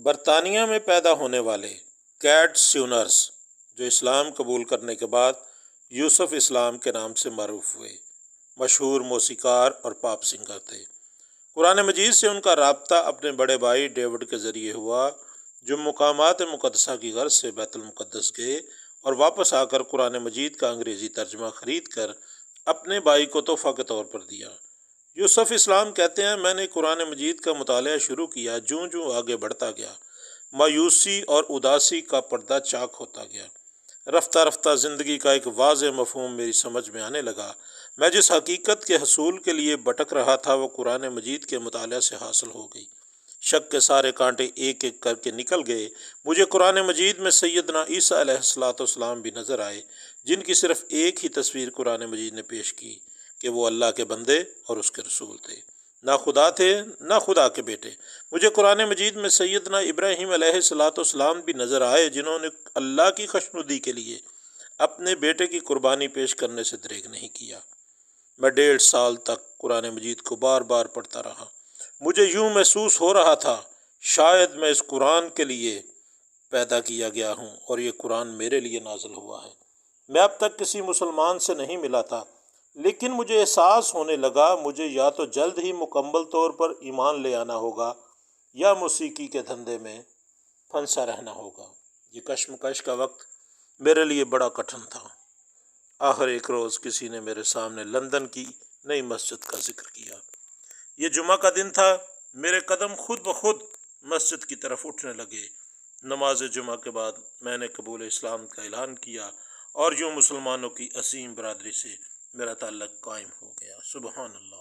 برطانیہ میں پیدا ہونے والے کیٹ سیونرز جو اسلام قبول کرنے کے بعد یوسف اسلام کے نام سے معروف ہوئے، مشہور موسیقار اور پاپ سنگر تھے۔ قرآن مجید سے ان کا رابطہ اپنے بڑے بھائی ڈیوڈ کے ذریعے ہوا، جو مقامات مقدسہ کی غرض سے بیت المقدس گئے اور واپس آ کر قرآن مجید کا انگریزی ترجمہ خرید کر اپنے بھائی کو تحفہ کے طور پر دیا۔ یوسف اسلام کہتے ہیں، میں نے قرآن مجید کا مطالعہ شروع کیا، جوں جوں آگے بڑھتا گیا مایوسی اور اداسی کا پردہ چاک ہوتا گیا۔ رفتہ رفتہ زندگی کا ایک واضح مفہوم میری سمجھ میں آنے لگا۔ میں جس حقیقت کے حصول کے لیے بھٹک رہا تھا وہ قرآن مجید کے مطالعہ سے حاصل ہو گئی۔ شک کے سارے کانٹے ایک ایک کر کے نکل گئے۔ مجھے قرآن مجید میں سیدنا عیسیٰ علیہ السلام بھی نظر آئے، جن کی صرف ایک ہی تصویر قرآن مجید نے پیش کی کہ وہ اللہ کے بندے اور اس کے رسول تھے، نہ خدا تھے نہ خدا کے بیٹے۔ مجھے قرآن مجید میں سیدنا ابراہیم علیہ السلام بھی نظر آئے، جنہوں نے اللہ کی خوشنودی کے لیے اپنے بیٹے کی قربانی پیش کرنے سے دریغ نہیں کیا۔ میں 1.5 سال تک قرآن مجید کو بار بار پڑھتا رہا۔ مجھے یوں محسوس ہو رہا تھا شاید میں اس قرآن کے لیے پیدا کیا گیا ہوں اور یہ قرآن میرے لیے نازل ہوا ہے۔ میں اب تک کسی مسلمان سے نہیں ملا تھا، لیکن مجھے احساس ہونے لگا مجھے یا تو جلد ہی مکمل طور پر ایمان لے آنا ہوگا یا موسیقی کے دھندے میں پھنسا رہنا ہوگا۔ یہ کشمکش کا وقت میرے لیے بڑا کٹھن تھا۔ آخر ایک روز کسی نے میرے سامنے لندن کی نئی مسجد کا ذکر کیا۔ یہ جمعہ کا دن تھا۔ میرے قدم خود بخود مسجد کی طرف اٹھنے لگے۔ نماز جمعہ کے بعد میں نے قبول اسلام کا اعلان کیا اور یوں مسلمانوں کی عظیم برادری سے میرا تعلق قائم ہو گیا۔ سبحان اللہ۔